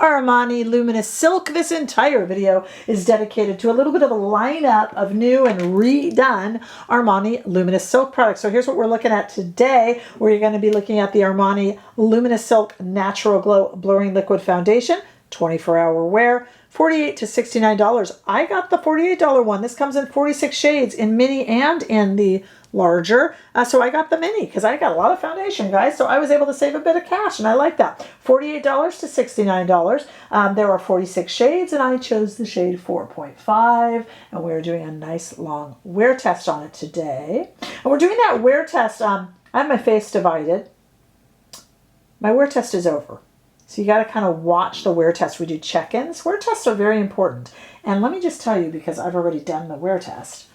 Armani Luminous Silk. This entire video is dedicated to a little bit of a lineup of new and redone Armani Luminous Silk products. So here's what we're looking at today. We're going to be looking at the Armani Luminous Silk Natural Glow Blurring Liquid Foundation, 24-hour wear, $48 to $69. I got the $48 one. This comes in 46 shades in mini and in the larger. So I got the mini because I got a lot of foundation, guys. So I was able to save a bit of cash, and I like that. $48 to $69. There are 46 shades, and I chose the shade 4.5, and we're doing a nice long wear test on it today. And we're doing that wear test. I have my face divided. My wear test is over. So you got to kind of watch the wear test. We do check-ins. Wear tests are very important. And let me just tell you, because I've already done the wear test,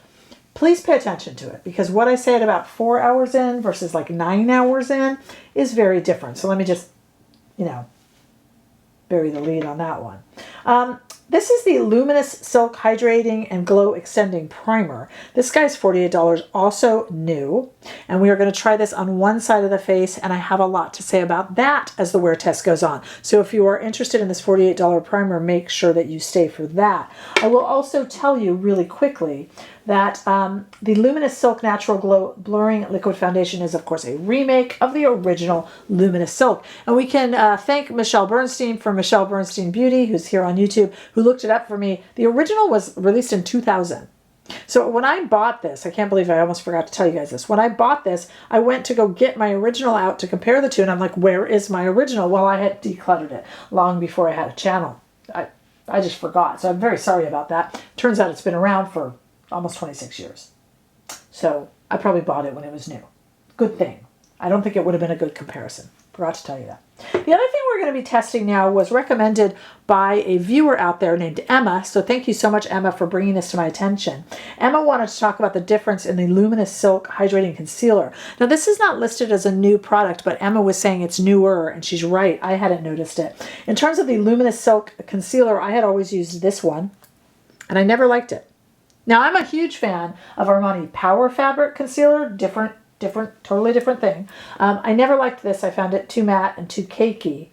please pay attention to it, because what I say at about 4 hours in versus like 9 hours in is very different. So let me just, bury the lead on that one. This is the Luminous Silk Hydrating and Glow Extending Primer. This guy's $48, also new. And we are going to try this on one side of the face, and I have a lot to say about that as the wear test goes on. So if you are interested in this $48 primer, make sure that you stay for that. I will also tell you really quickly that the Luminous Silk Natural Glow Blurring Liquid Foundation is, of course, a remake of the original Luminous Silk. And we can thank Michelle Bernstein from Michelle Bernstein Beauty, who's here on YouTube, who looked it up for me. The original was released in 2000. So when I bought this, I can't believe I almost forgot to tell you guys this. When I bought this, I went to go get my original out to compare the two, and I'm like, where is my original? Well, I had decluttered it long before I had a channel. I just forgot, so I'm very sorry about that. Turns out it's been around for almost 26 years. So I probably bought it when it was new. Good thing. I don't think it would have been a good comparison. Forgot to tell you that. The other thing we're going to be testing now was recommended by a viewer out there named Emma. So thank you so much, Emma, for bringing this to my attention. Emma wanted to talk about the difference in the Luminous Silk Hydrating Concealer. Now, this is not listed as a new product, but Emma was saying it's newer, and she's right. I hadn't noticed it. In terms of the Luminous Silk Concealer, I had always used this one, and I never liked it. Now, I'm a huge fan of Armani Power Fabric Concealer, totally different thing. I never liked this. I found it too matte and too cakey.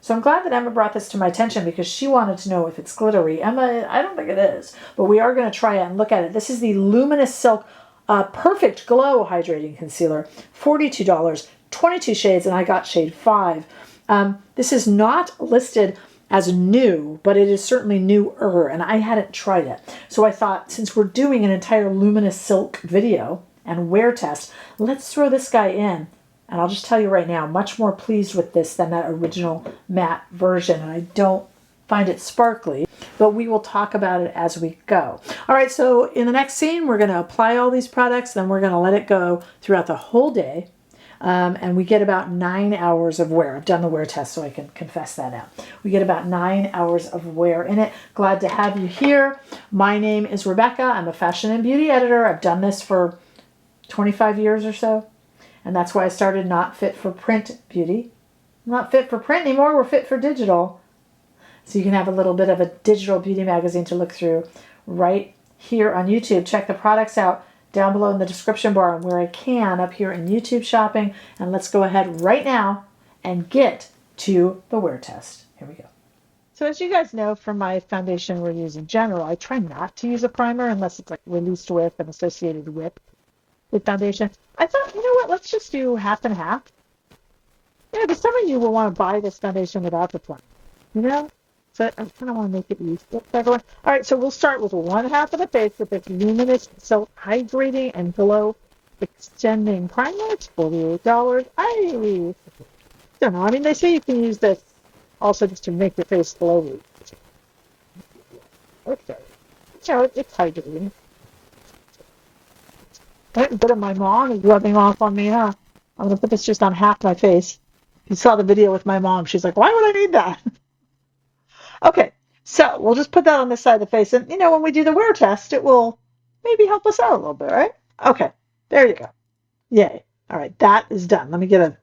So I'm glad that Emma brought this to my attention, because she wanted to know if it's glittery. Emma, I don't think it is, but we are going to try it and look at it. This is the Luminous Silk Perfect Glow Hydrating Concealer, $42, 22 shades, and I got shade 5. This is not listed as new, but it is certainly newer, and I hadn't tried it. So I thought, since we're doing an entire Luminous Silk video and wear test, let's throw this guy in. And I'll just tell you right now, much more pleased with this than that original matte version, and I don't find it sparkly, but we will talk about it as we go. All right, so in the next scene, we're going to apply all these products, then we're going to let it go throughout the whole day. And we get about 9 hours of wear. I've done the wear test, so I can confess that now. We get about 9 hours of wear in it. Glad to have you here. My name is Rebecca. I'm a fashion and beauty editor. I've done this for 25 years or so. And that's why I started Not Fit for Print Beauty. Not fit for print anymore. We're fit for digital. So you can have a little bit of a digital beauty magazine to look through right here on YouTube. Check the products out down below in the description bar and where I can up here in YouTube shopping. And let's go ahead right now and get to the wear test. Here we go. So as you guys know from my foundation reviews in general, I try not to use a primer unless it's like released with and associated with foundation. I thought, you know what, let's just do half and half. Because some of you will want to buy this foundation without the primer, So I kind of want to make it useful for everyone. All right, so we'll start with one half of the face with this Luminous Silk Hydrating and Glow Extending Primer. It's $48. I don't know. I mean, they say you can use this also just to make your face glowy. Okay. It's hydrating. A bit of my mom is rubbing off on me, huh? I'm going to put this just on half my face. You saw the video with my mom. She's like, why would I need that? Okay, so we'll just put that on this side of the face. And, when we do the wear test, it will maybe help us out a little bit, right? Okay, there you go. Yay. All right, that is done. Let me get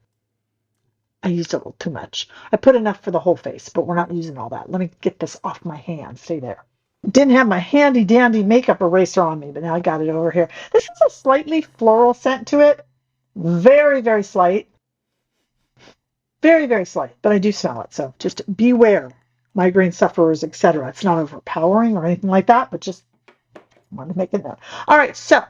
I used a little too much. I put enough for the whole face, but we're not using all that. Let me get this off my hand. Stay there. Didn't have my handy-dandy makeup eraser on me, but now I got it over here. This is a slightly floral scent to it. Very, very slight. Very, very slight, but I do smell it, so just beware migraine sufferers, etc. It's not overpowering or anything like that, but just wanted to make it known. All right, so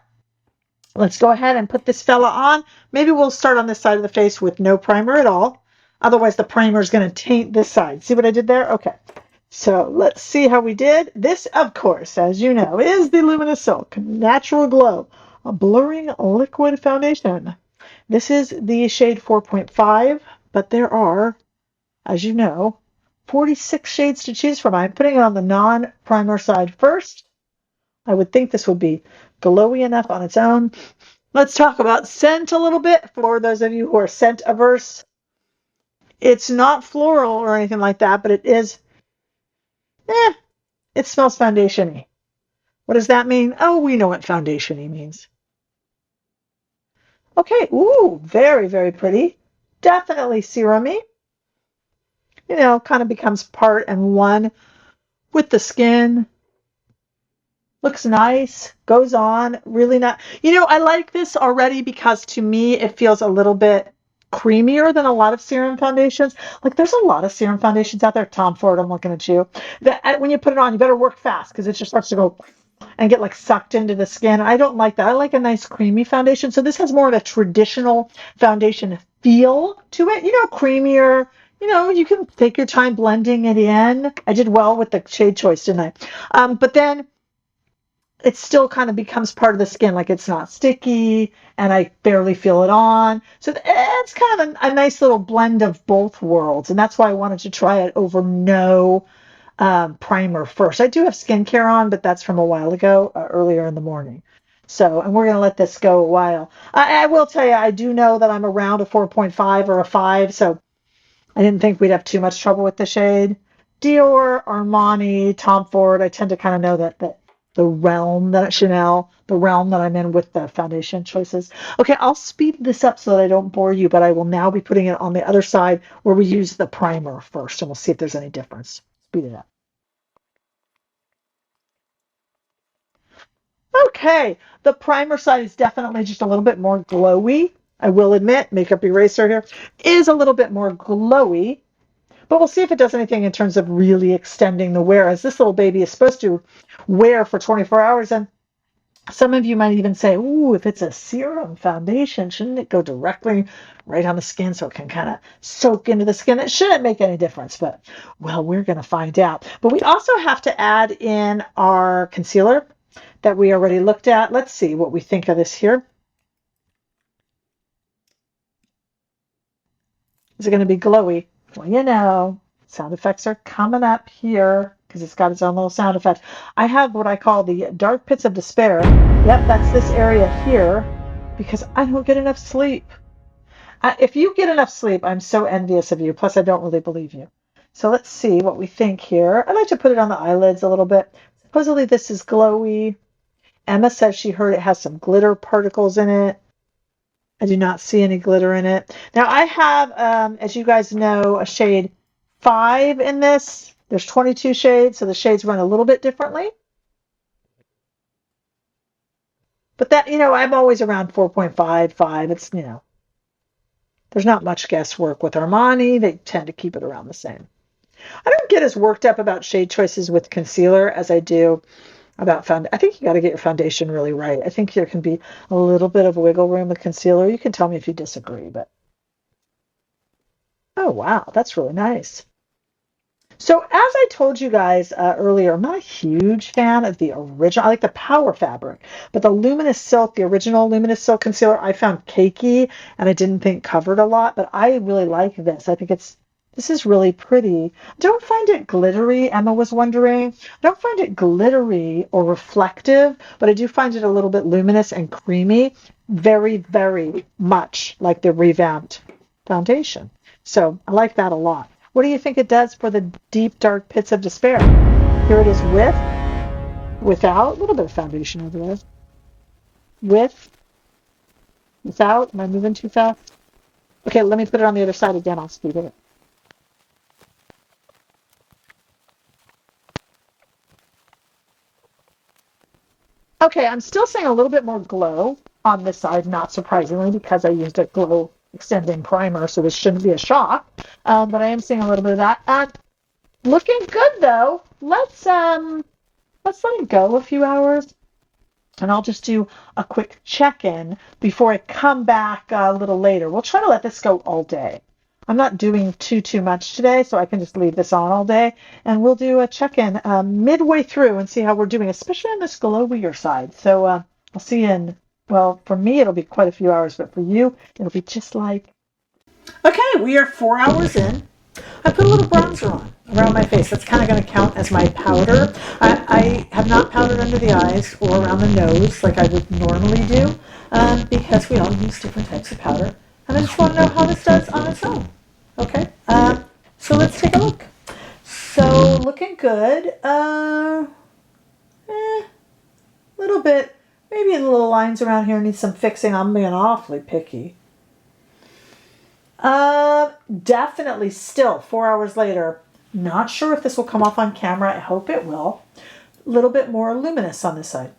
let's go ahead and put this fella on. Maybe we'll start on this side of the face with no primer at all. Otherwise, the primer is going to taint this side. See what I did there? Okay. So let's see how we did. This, of course, as you know, is the Luminous Silk Natural Glow, a blurring liquid foundation. This is the shade 4.5, but there are, as you know, 46 shades to choose from. I'm putting it on the non-primer side first. I would think this would be glowy enough on its own. Let's talk about scent a little bit for those of you who are scent averse. It's not floral or anything like that, but it is, it smells foundation-y. What does that mean? Oh, we know what foundation-y means. Okay, ooh, very, very pretty. Definitely serum-y. You know, kind of becomes part and one with the skin. Looks nice, goes on, really not. You know, I like this already because to me it feels a little bit creamier than a lot of serum foundations. Like there's a lot of serum foundations out there. Tom Ford, I'm looking at you. That when you put it on, you better work fast because it just starts to go and get like sucked into the skin. I don't like that. I like a nice creamy foundation. So this has more of a traditional foundation feel to it. You know, creamier. You know, you can take your time blending it in. I did well with the shade choice, didn't I? But then it still kind of becomes part of the skin, like it's not sticky and I barely feel it on. So it's kind of a nice little blend of both worlds. And that's why I wanted to try it over no primer first. I do have skincare on, but that's from a while ago, earlier in the morning. So, and we're going to let this go a while. I will tell you, I do know that I'm around a 4.5 or a 5, so I didn't think we'd have too much trouble with the shade. Dior, Armani, Tom Ford, I tend to kind of know that the realm that Chanel, the realm that I'm in with the foundation choices. Okay, I'll speed this up so that I don't bore you, but I will now be putting it on the other side where we use the primer first, and we'll see if there's any difference. Speed it up. Okay, the primer side is definitely just a little bit more glowy. I will admit, makeup eraser here is a little bit more glowy, but we'll see if it does anything in terms of really extending the wear, as this little baby is supposed to wear for 24 hours. And some of you might even say, ooh, if it's a serum foundation, shouldn't it go directly right on the skin so it can kind of soak into the skin? It shouldn't make any difference, but, well, we're going to find out. But we also have to add in our concealer that we already looked at. Let's see what we think of this here. Is it going to be glowy? Well, you know, sound effects are coming up here because it's got its own little sound effect. I have what I call the dark pits of despair. Yep, that's this area here because I don't get enough sleep. If you get enough sleep, I'm so envious of you. Plus, I don't really believe you. So let's see what we think here. I like to put it on the eyelids a little bit. Supposedly this is glowy. Emma says she heard it has some glitter particles in it. I do not see any glitter in it. Now I have, as you guys know, a shade 5 in this. There's 22 shades, so the shades run a little bit differently. But that, you know, I'm always around 4.5, 5. It's, you know, there's not much guesswork with Armani. They tend to keep it around the same. I don't get as worked up about shade choices with concealer as I do about I think you got to get your foundation really right. I think there can be a little bit of wiggle room with concealer. You can tell me if you disagree, but oh wow, that's really nice. So as I told you guys earlier, I'm not a huge fan of the original. I like the Power fabric, but the Luminous Silk, the original Luminous Silk concealer, I found cakey and I didn't think covered a lot, but I really like this. I think this is really pretty. I don't find it glittery, Emma was wondering. I don't find it glittery or reflective, but I do find it a little bit luminous and creamy. Very, very much like the revamped foundation. So I like that a lot. What do you think it does for the deep, dark pits of despair? Here it is without, a little bit of foundation over there. Without, am I moving too fast? Okay, let me put it on the other side again. I'll speed it up. Okay, I'm still seeing a little bit more glow on this side, not surprisingly, because I used a glow extending primer, so this shouldn't be a shock. But I am seeing a little bit of that. Looking good though. Let's let it go a few hours, and I'll just do a quick check-in before I come back a little later. We'll try to let this go all day. I'm not doing too much today, so I can just leave this on all day, and we'll do a check-in midway through and see how we're doing, especially on this glowier side. So I'll see you in, well, for me it'll be quite a few hours, but for you it'll be just like. Okay, we are 4 hours in. I put a little bronzer on around my face. That's kind of going to count as my powder. I have not powdered under the eyes or around the nose like I would normally do, because we all use different types of powder. And I just want to know how this does on its own. Okay, so let's take a look. So looking good. Little bit, maybe the little lines around here need some fixing. I'm being awfully picky. Definitely still 4 hours later. Not sure if this will come off on camera. I hope it will. A little bit more luminous on this side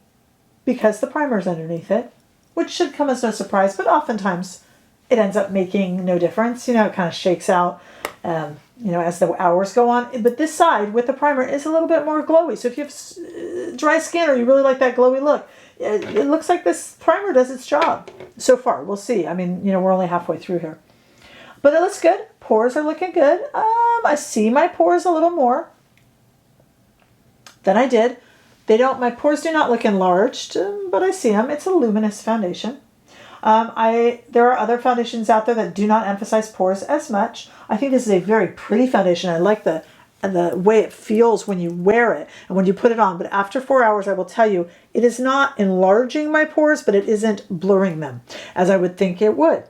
because the primer's underneath it, which should come as no surprise, but oftentimes it ends up making no difference. You know, it kind of shakes out, you know, as the hours go on. But this side with the primer is a little bit more glowy. So if you have dry skin or you really like that glowy look, it looks like this primer does its job so far. We'll see. I mean, you know, we're only halfway through here. But it looks good. Pores are looking good. I see my pores a little more than I did. My pores do not look enlarged, but I see them. It's a luminous foundation. There are other foundations out there that do not emphasize pores as much. I think this is a very pretty foundation. I like the way it feels when you wear it and when you put it on. But after 4 hours, I will tell you, it is not enlarging my pores, but it isn't blurring them as I would think it would.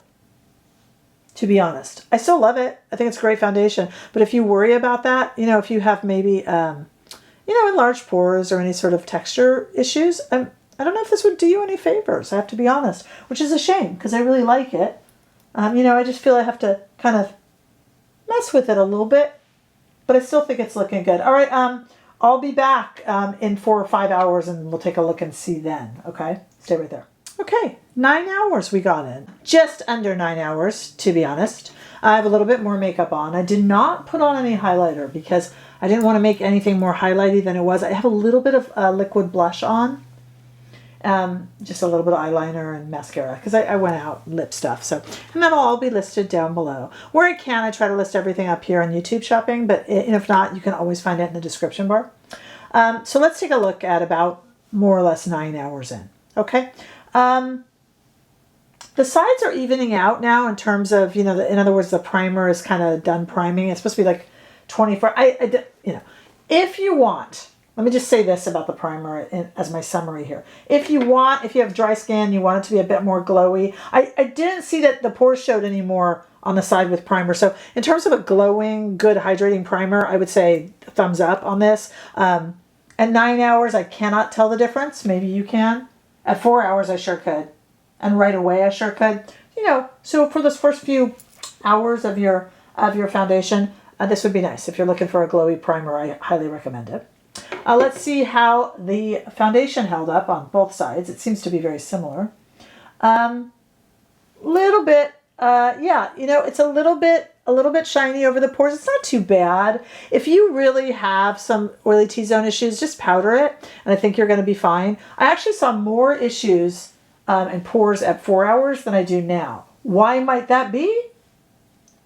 To be honest, I still love it. I think it's a great foundation. But if you worry about that, you know, if you have maybe, you know, enlarged pores or any sort of texture issues, I don't know if this would do you any favors. I have to be honest, which is a shame because I really like it. You know, I just feel I have to kind of mess with it a little bit, but I still think it's looking good. All right, I'll be back in 4 or 5 hours and we'll take a look and see then. Okay, stay right there. Okay, 9 hours we got in. Just under 9 hours, to be honest. I have a little bit more makeup on. I did not put on any highlighter because I didn't want to make anything more highlighty than it was. I have a little bit of liquid blush on. Just a little bit of eyeliner and mascara because I went out lip stuff. So, and that'll all be listed down below. Where I can, I try to list everything up here on YouTube Shopping, but if not, you can always find it in the description bar. So let's take a look at about more or less 9 hours in. Okay. The sides are evening out now in terms of, you know, in other words, the primer is kind of done priming. It's supposed to be like 24. You know, if you want, let me just say this about the primer as my summary here. If you have dry skin, you want it to be a bit more glowy. I didn't see that the pores showed any more on the side with primer. So in terms of a glowing, good hydrating primer, I would say thumbs up on this. At 9 hours, I cannot tell the difference. Maybe you can. At 4 hours, I sure could. And right away, I sure could. You know, so for those first few hours of your foundation, this would be nice. If you're looking for a glowy primer, I highly recommend it. Let's see how the foundation held up on both sides. It seems to be very similar. Little bit, yeah, you know, it's a little bit shiny over the pores. It's not too bad. If you really have some oily T-zone issues, just powder it, and I think you're going to be fine. I actually saw more issues and pores at 4 hours than I do now. Why might that be?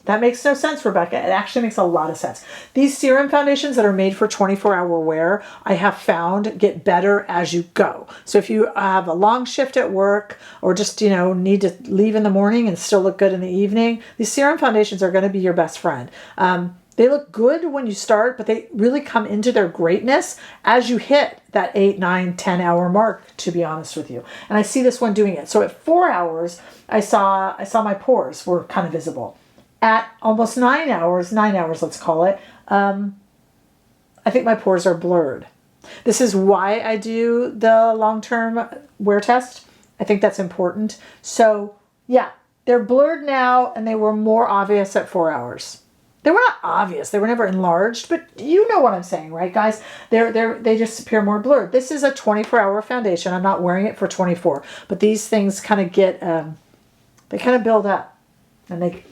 That makes no sense, Rebecca. It actually makes a lot of sense. These serum foundations that are made for 24-hour wear, I have found get better as you go. So if you have a long shift at work or just, you know, need to leave in the morning and still look good in the evening, these serum foundations are going to be your best friend. They look good when you start, but they really come into their greatness as you hit that 8, 9, 10 hour mark, to be honest with you. And I see this one doing it. So at 4 hours, I saw my pores were kind of visible. At almost 9 hours, let's call it, I think my pores are blurred. This is why I do the long-term wear test. I think that's important. So yeah, they're blurred now and they were more obvious at 4 hours. They were not obvious. They were never enlarged, but you know what I'm saying, right, guys? They just appear more blurred. This is a 24-hour foundation. I'm not wearing it for 24, but these things kind of get, they kind of build up and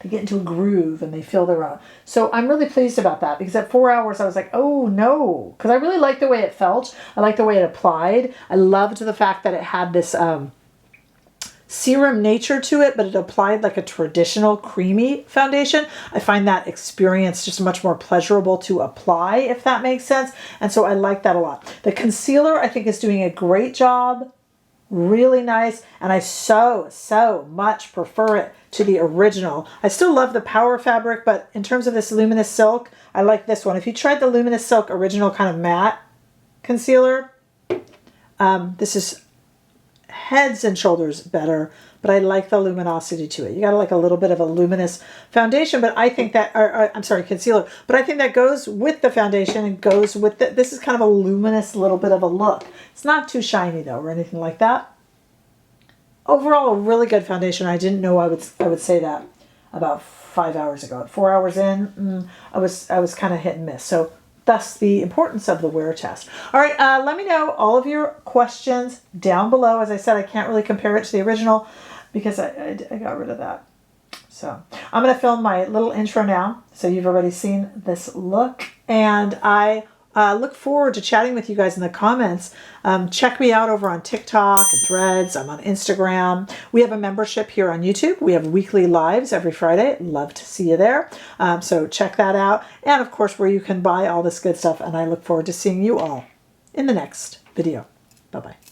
They get into a groove and they feel their own. So I'm really pleased about that because at 4 hours I was like, oh no, because I really liked the way it felt. I liked the way it applied. I loved the fact that it had this serum nature to it, but it applied like a traditional creamy foundation. I find that experience just much more pleasurable to apply, if that makes sense. And so I like that a lot. The concealer I think is doing a great job. Really nice, and I so much prefer it to the original. I still love the Power fabric, but in terms of this Luminous Silk, I like this one. If you tried the Luminous Silk original kind of matte concealer, this is heads and shoulders better, but I like the luminosity to it. You got like a little bit of a luminous foundation, but I think that, I'm sorry, concealer, but I think that goes with the foundation and goes with the, this is kind of a luminous little bit of a look. It's not too shiny though, or anything like that. Overall, a really good foundation. I didn't know I would say that about 5 hours ago. At 4 hours in, I was kind of hit and miss. So thus the importance of the wear test. All right, let me know all of your questions down below. As I said, I can't really compare it to the original because I got rid of that. So I'm going to film my little intro now. So you've already seen this look, and I look forward to chatting with you guys in the comments. Check me out over on TikTok and Threads. I'm on Instagram. We have a membership here on YouTube. We have weekly lives every Friday. Love to see you there. So check that out. And of course, where you can buy all this good stuff. And I look forward to seeing you all in the next video. Bye-bye.